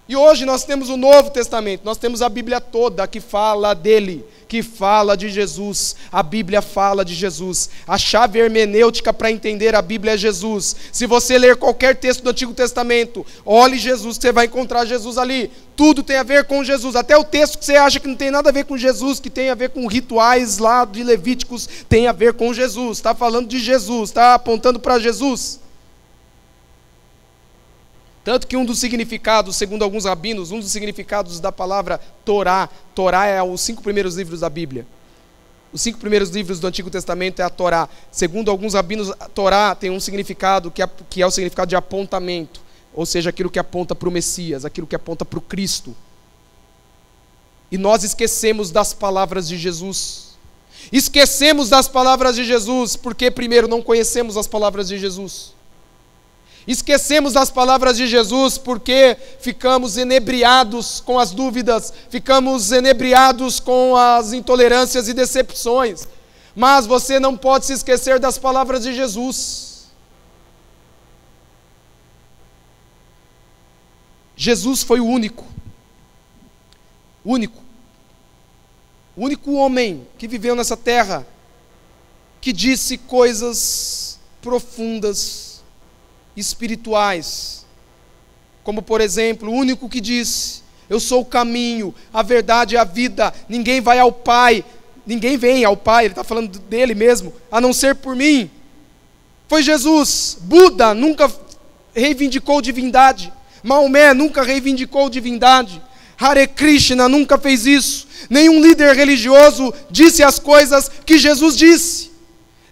E hoje nós temos o Novo Testamento, nós temos a Bíblia toda que fala dele, que fala de Jesus. A Bíblia fala de Jesus. A chave hermenêutica para entender a Bíblia é Jesus. Se você ler qualquer texto do Antigo Testamento, olhe Jesus, você vai encontrar Jesus ali. Tudo tem a ver com Jesus, até o texto que você acha que não tem nada a ver com Jesus, que tem a ver com rituais lá de Levíticos, tem a ver com Jesus, está falando de Jesus, está apontando para Jesus. Tanto que um dos significados, segundo alguns rabinos, um dos significados da palavra Torá, Torá é os 5 primeiros livros da Bíblia. Os 5 primeiros livros do Antigo Testamento é a Torá. Segundo alguns rabinos, a Torá tem um significado que é o significado de apontamento, ou seja, aquilo que aponta para o Messias, aquilo que aponta para o Cristo. E nós esquecemos das palavras de Jesus. Esquecemos das palavras de Jesus, porque primeiro não conhecemos as palavras de Jesus. Esquecemos das palavras de Jesus porque ficamos enebriados com as dúvidas, ficamos enebriados com as intolerâncias e decepções. Mas você não pode se esquecer das palavras de Jesus. Jesus foi o único homem que viveu nessa terra, que disse coisas profundas, espirituais, como por exemplo, o único que disse: eu sou o caminho, a verdade e a vida, ninguém vai ao Pai, ninguém vem ao Pai, ele está falando dele mesmo, a não ser por mim. Foi Jesus. Buda nunca reivindicou divindade, Maomé nunca reivindicou divindade, Hare Krishna nunca fez isso, nenhum líder religioso disse as coisas que Jesus disse.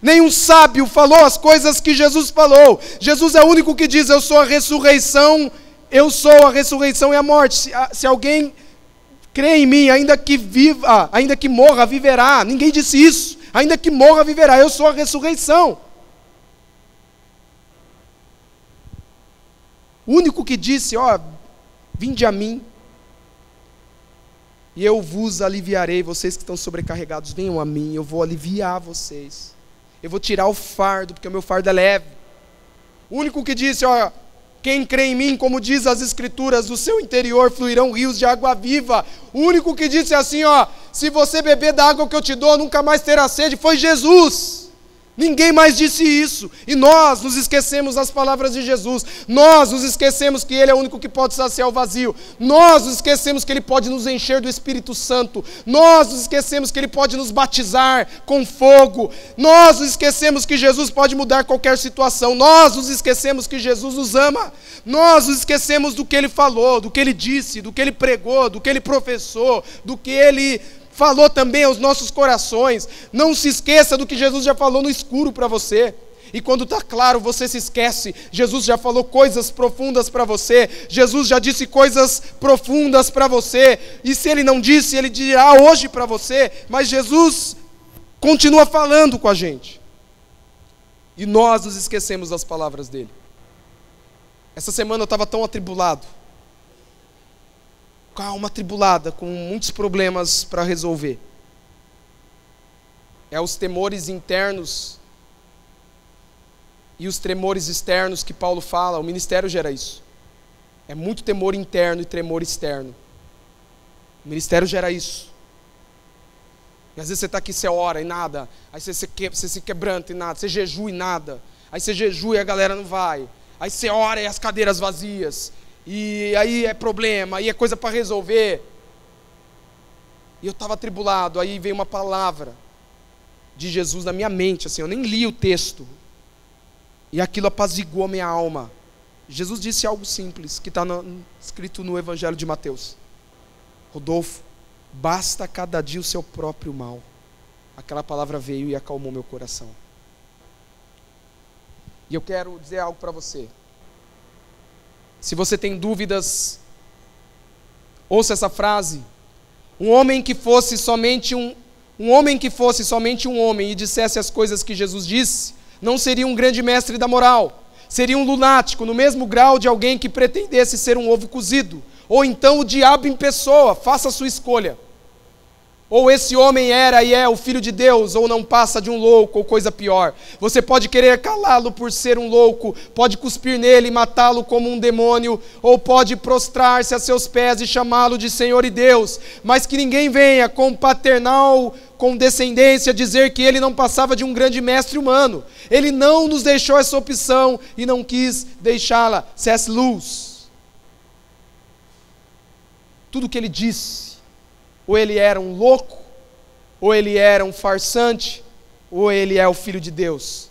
Nenhum sábio falou as coisas que Jesus falou. Jesus é o único que diz: eu sou a ressurreição e a morte. Se alguém crê em mim, ainda que viva, ainda que morra, viverá. Ninguém disse isso. Ainda que morra, viverá. Eu sou a ressurreição. O único que disse: vinde a mim, e eu vos aliviarei. Vocês que estão sobrecarregados, venham a mim, eu vou aliviar vocês. Eu vou tirar o fardo, porque o meu fardo é leve. O único que disse: quem crê em mim, como diz as Escrituras, do seu interior fluirão rios de água viva. O único que disse assim: se você beber da água que eu te dou, nunca mais terá sede, foi Jesus. Ninguém mais disse isso. E nós nos esquecemos das palavras de Jesus. Nós nos esquecemos que Ele é o único que pode saciar o vazio. Nós nos esquecemos que Ele pode nos encher do Espírito Santo. Nós nos esquecemos que Ele pode nos batizar com fogo. Nós nos esquecemos que Jesus pode mudar qualquer situação. Nós nos esquecemos que Jesus nos ama. Nós nos esquecemos do que Ele falou, do que Ele disse, do que Ele pregou, do que Ele professou, do que Ele falou também aos nossos corações. Não se esqueça do que Jesus já falou no escuro para você. e quando está claro você se esquece. Jesus já falou coisas profundas para você, Jesus já disse coisas profundas para você, e se Ele não disse, Ele dirá hoje para você, mas Jesus continua falando com a gente, e nós nos esquecemos das palavras dEle. Essa semana eu estava tão atribulado, com a alma atribulada, com muitos problemas para resolver. É os temores internos e os tremores externos que Paulo fala. O ministério gera isso. É muito temor interno e tremor externo. O ministério gera isso. E às vezes você está aqui, você ora e nada. Aí você se quebranta e nada. Você jejua e nada. Aí você jejua e a galera não vai. Aí você ora e as cadeiras vazias. E aí é problema, aí é coisa para resolver. E eu estava atribulado. Aí veio uma palavra de Jesus na minha mente, assim, eu nem li o texto, e aquilo apaziguou a minha alma. Jesus disse algo simples, que está escrito no Evangelho de Mateus: Rodolfo, basta cada dia o seu próprio mal. Aquela palavra veio e acalmou meu coração. E eu quero dizer algo para você. Se você tem dúvidas, ouça essa frase: um homem que fosse somente um homem e dissesse as coisas que Jesus disse, não seria um grande mestre da moral, seria um lunático, no mesmo grau de alguém que pretendesse ser um ovo cozido, ou então o diabo em pessoa. Faça a sua escolha. Ou esse homem era e é o Filho de Deus, ou não passa de um louco, ou coisa pior. Você pode querer calá-lo por ser um louco, pode cuspir nele e matá-lo como um demônio, ou pode prostrar-se a seus pés e chamá-lo de Senhor e Deus, mas que ninguém venha com paternal condescendência dizer que ele não passava de um grande mestre humano. Ele não nos deixou essa opção e não quis deixá-la. C.S. Lewis, tudo que ele disse, ou ele era um louco, ou ele era um farsante, ou ele é o Filho de Deus.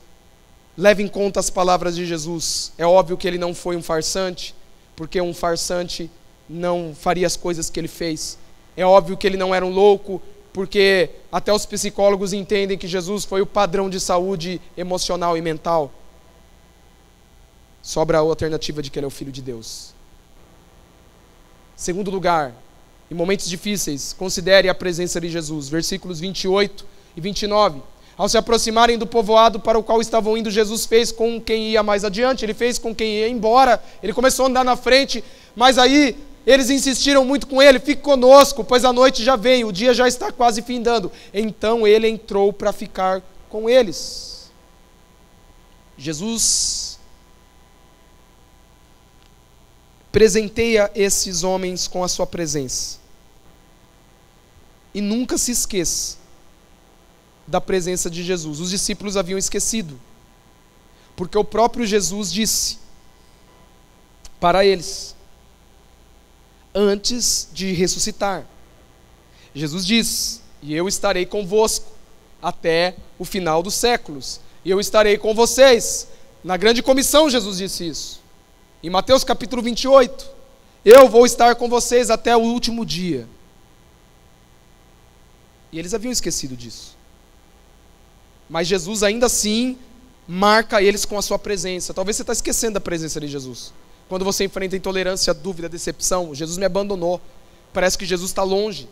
Leve em conta as palavras de Jesus. É óbvio que ele não foi um farsante, porque um farsante não faria as coisas que ele fez. É óbvio que ele não era um louco, porque até os psicólogos entendem que Jesus foi o padrão de saúde emocional e mental. Sobra a alternativa de que ele é o Filho de Deus. Segundo lugar, em momentos difíceis, considere a presença de Jesus. Versículos 28 e 29. Ao se aproximarem do povoado para o qual estavam indo, Jesus fez com quem ia mais adiante, ele fez com quem ia embora, ele começou a andar na frente, mas aí eles insistiram muito com ele: fique conosco, pois a noite já vem, o dia já está quase findando. Então ele entrou para ficar com eles. Jesus presenteia esses homens com a sua presença. E nunca se esqueça da presença de Jesus. Os discípulos haviam esquecido, porque o próprio Jesus disse para eles, antes de ressuscitar, Jesus disse: e eu estarei convosco até o final dos séculos, e eu estarei com vocês na grande comissão. Jesus disse isso em Mateus capítulo 28, eu vou estar com vocês até o último dia. E eles haviam esquecido disso, mas Jesus ainda assim marca eles com a sua presença. Talvez você está esquecendo da presença de Jesus. Quando você enfrenta intolerância, dúvida, decepção: Jesus me abandonou, parece que Jesus está longe,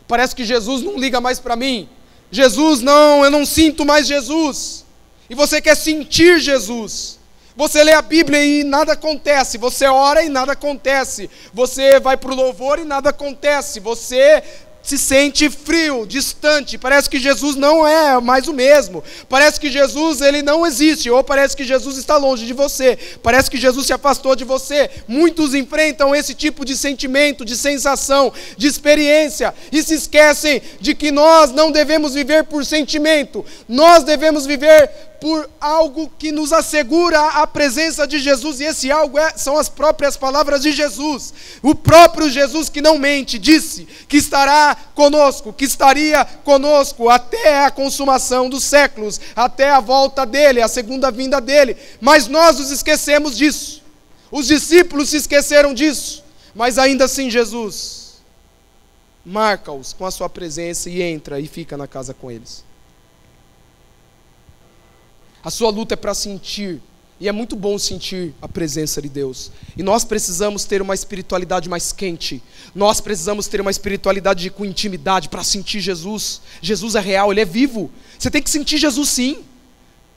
parece que Jesus não liga mais para mim, Jesus não, eu não sinto mais Jesus. E você quer sentir Jesus. Você lê a Bíblia e nada acontece, você ora e nada acontece, você vai para o louvor e nada acontece, você se sente frio, distante, parece que Jesus não é mais o mesmo, parece que Jesus ele não existe, ou parece que Jesus está longe de você, parece que Jesus se afastou de você. Muitos enfrentam esse tipo de sentimento, de sensação, de experiência, e se esquecem de que nós não devemos viver por sentimento, nós devemos viver por algo que nos assegura a presença de Jesus, e esse algo são as próprias palavras de Jesus. O próprio Jesus, que não mente, disse que estará conosco, que estaria conosco até a consumação dos séculos, até a volta dele, a segunda vinda dele. Mas nós nos esquecemos disso, os discípulos se esqueceram disso, mas ainda assim Jesus marca-os com a sua presença e entra e fica na casa com eles. A sua luta é para sentir. E é muito bom sentir a presença de Deus. E nós precisamos ter uma espiritualidade mais quente. Nós precisamos ter uma espiritualidade com intimidade para sentir Jesus. Jesus é real, Ele é vivo. Você tem que sentir Jesus sim.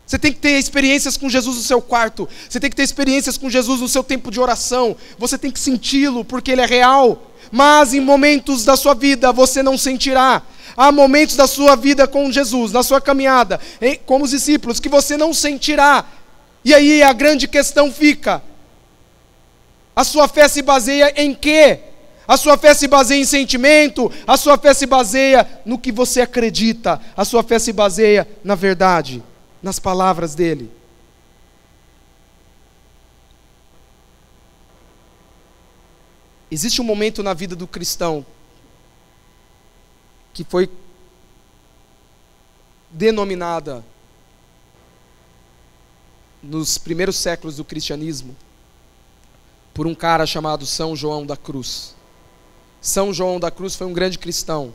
Você tem que ter experiências com Jesus no seu quarto. Você tem que ter experiências com Jesus no seu tempo de oração. Você tem que senti-lo porque Ele é real. Mas em momentos da sua vida você não sentirá. Há momentos da sua vida com Jesus, na sua caminhada, como os discípulos, que você não sentirá. E aí a grande questão fica: a sua fé se baseia em quê? A sua fé se baseia em sentimento? A sua fé se baseia no que você acredita? A sua fé se baseia na verdade, nas palavras dele? Existe um momento na vida do cristão que foi denominada nos primeiros séculos do cristianismo por um cara chamado São João da Cruz. São João da Cruz foi um grande cristão.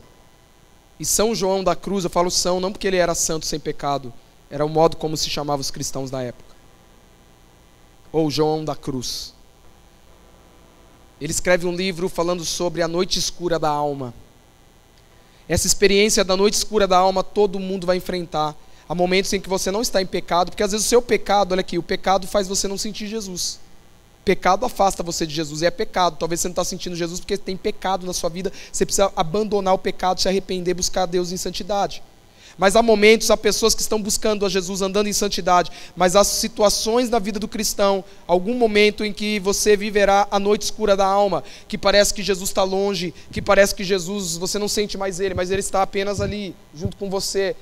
E São João da Cruz, eu falo São não porque ele era santo sem pecado, era o modo como se chamavam os cristãos da época. Ou João da Cruz. Ele escreve um livro falando sobre a noite escura da alma. Essa experiência da noite escura da alma todo mundo vai enfrentar. Há momentos em que você não está em pecado, porque às vezes o seu pecado, olha aqui, o pecado faz você não sentir Jesus. Pecado afasta você de Jesus, e é pecado. Talvez você não está sentindo Jesus porque tem pecado na sua vida. Você precisa abandonar o pecado, se arrepender, buscar Deus em santidade. Mas há momentos, há pessoas que estão buscando a Jesus, andando em santidade, mas há situações na vida do cristão, algum momento em que você viverá a noite escura da alma, que parece que Jesus está longe, que parece que Jesus, você não sente mais Ele, mas Ele está apenas ali, junto com você,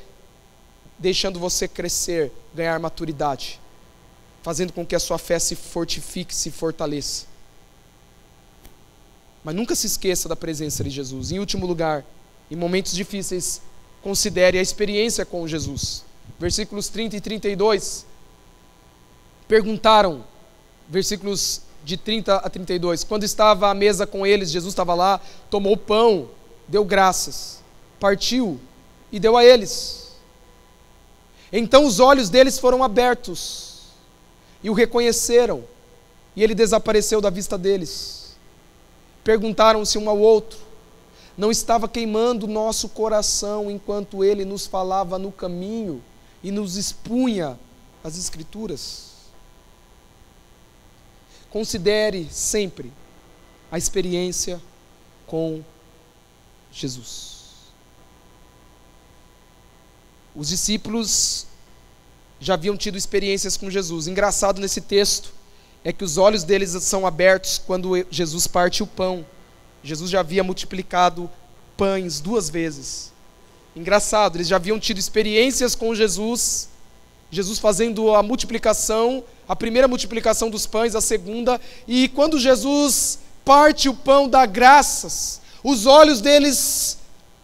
deixando você crescer, ganhar maturidade, fazendo com que a sua fé se fortifique, se fortaleça. Mas nunca se esqueça da presença de Jesus. Em último lugar, em momentos difíceis, considere a experiência com Jesus. Versículos 30 e 32. Perguntaram, versículos de 30 a 32. Quando estava à mesa com eles, Jesus estava lá, tomou o pão, deu graças, partiu e deu a eles. Então os olhos deles foram abertos e o reconheceram, e ele desapareceu da vista deles. Perguntaram-se um ao outro: não estava queimando nosso coração enquanto ele nos falava no caminho e nos expunha as Escrituras? Considere sempre a experiência com Jesus. Os discípulos já haviam tido experiências com Jesus. Engraçado nesse texto é que os olhos deles são abertos quando Jesus parte o pão. Jesus já havia multiplicado pães 2 vezes. Engraçado, eles já haviam tido experiências com Jesus, Jesus fazendo a multiplicação, a primeira multiplicação dos pães, a segunda, e quando Jesus parte o pão, dá graças, os olhos deles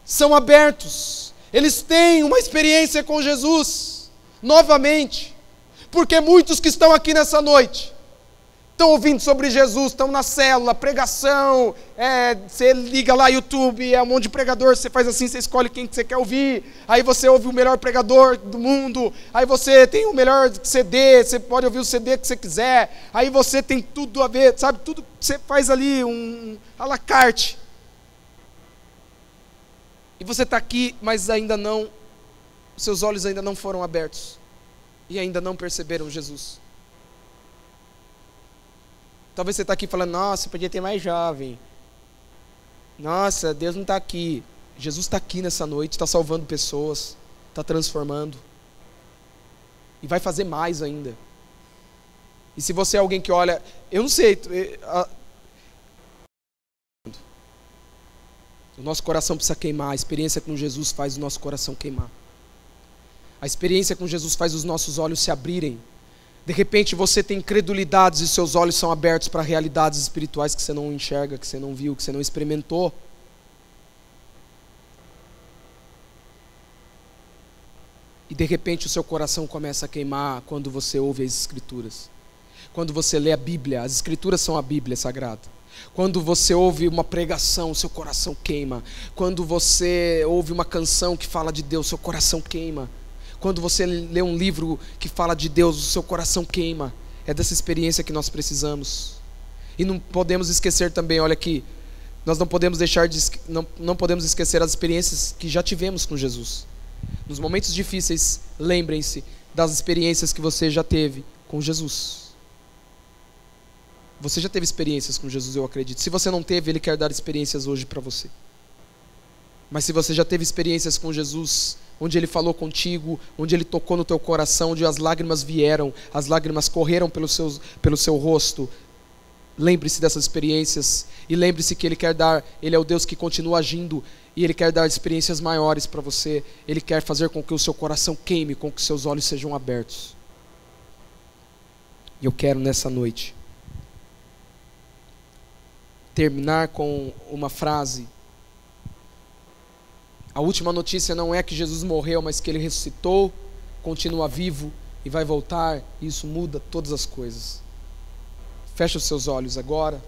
são abertos. Eles têm uma experiência com Jesus, novamente, porque muitos que estão aqui nessa noite, estão ouvindo sobre Jesus, estão na célula, pregação, você liga lá YouTube, é um monte de pregador, você faz assim, você escolhe quem que você quer ouvir, aí você ouve o melhor pregador do mundo, aí você tem o melhor CD, você pode ouvir o CD que você quiser, aí você tem tudo a ver, sabe, tudo, você faz ali um à la carte. E você está aqui, mas ainda não, seus olhos ainda não foram abertos, e ainda não perceberam Jesus. Talvez você está aqui falando: nossa, podia ter mais jovem. Nossa, Deus não está aqui. Jesus está aqui nessa noite, está salvando pessoas, está transformando. E vai fazer mais ainda. E se você é alguém que olha, eu não sei, o nosso coração precisa queimar. A experiência com Jesus faz o nosso coração queimar. A experiência com Jesus faz os nossos olhos se abrirem. De repente você tem incredulidades e seus olhos são abertos para realidades espirituais que você não enxerga, que você não viu, que você não experimentou. E de repente o seu coração começa a queimar quando você ouve as Escrituras. Quando você lê a Bíblia, as Escrituras são a Bíblia Sagrada. Quando você ouve uma pregação, seu coração queima. Quando você ouve uma canção que fala de Deus, seu coração queima. Quando você lê um livro que fala de Deus, o seu coração queima. É dessa experiência que nós precisamos. E não podemos esquecer também, olha aqui, nós não podemos não podemos esquecer as experiências que já tivemos com Jesus. Nos momentos difíceis, lembrem-se das experiências que você já teve com Jesus. Você já teve experiências com Jesus, eu acredito. Se você não teve, Ele quer dar experiências hoje para você. Mas se você já teve experiências com Jesus, onde Ele falou contigo, onde Ele tocou no teu coração, onde as lágrimas vieram, as lágrimas correram pelo seu rosto, lembre-se dessas experiências e lembre-se que Ele quer dar, Ele é o Deus que continua agindo e Ele quer dar experiências maiores para você. Ele quer fazer com que o seu coração queime, com que seus olhos sejam abertos. E eu quero nessa noite terminar com uma frase. A última notícia não é que Jesus morreu, mas que Ele ressuscitou, continua vivo e vai voltar. E isso muda todas as coisas. Feche os seus olhos agora.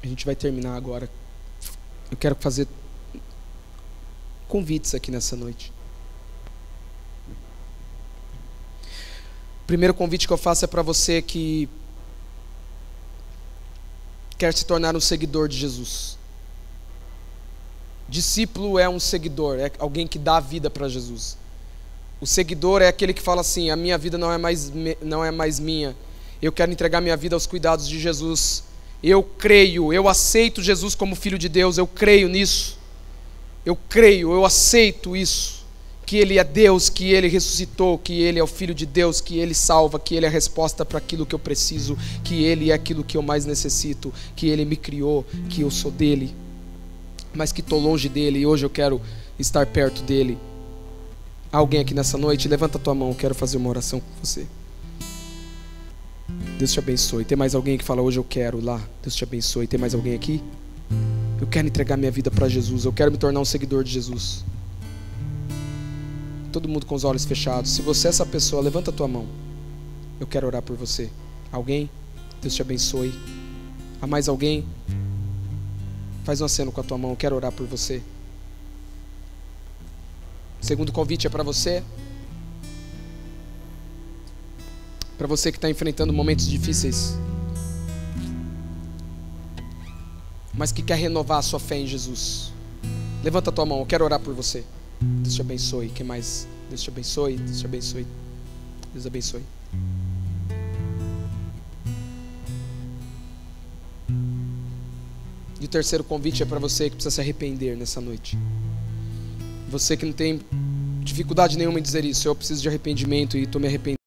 A gente vai terminar agora. Eu quero fazer convites aqui nessa noite. O primeiro convite que eu faço é para você que quer se tornar um seguidor de Jesus. Discípulo é um seguidor, é alguém que dá a vida para Jesus. O seguidor é aquele que fala assim: a minha vida não é mais minha, eu quero entregar minha vida aos cuidados de Jesus. Eu creio, eu aceito Jesus como Filho de Deus, eu creio nisso. Eu creio, eu aceito isso. Que Ele é Deus, que Ele ressuscitou, que Ele é o Filho de Deus, que Ele salva, que Ele é a resposta para aquilo que eu preciso, que Ele é aquilo que eu mais necessito, que Ele me criou, que eu sou dEle, mas que estou longe dEle e hoje eu quero estar perto dEle. Alguém aqui nessa noite? Levanta a tua mão, eu quero fazer uma oração com você. Deus te abençoe. Tem mais alguém que fala: hoje eu quero lá? Deus te abençoe. Tem mais alguém aqui? Eu quero entregar minha vida para Jesus, eu quero me tornar um seguidor de Jesus. Todo mundo com os olhos fechados. Se você é essa pessoa, levanta a tua mão, eu quero orar por você. Alguém? Deus te abençoe. Há mais alguém? Faz um aceno com a tua mão, eu quero orar por você. O segundo convite é para você. Para você que está enfrentando momentos difíceis, mas que quer renovar a sua fé em Jesus. Levanta a tua mão, eu quero orar por você. Deus te abençoe. Quem mais? Deus te abençoe. Deus te abençoe. Deus abençoe. E o terceiro convite é para você que precisa se arrepender nessa noite. Você que não tem dificuldade nenhuma em dizer isso: eu preciso de arrependimento e estou me arrependendo.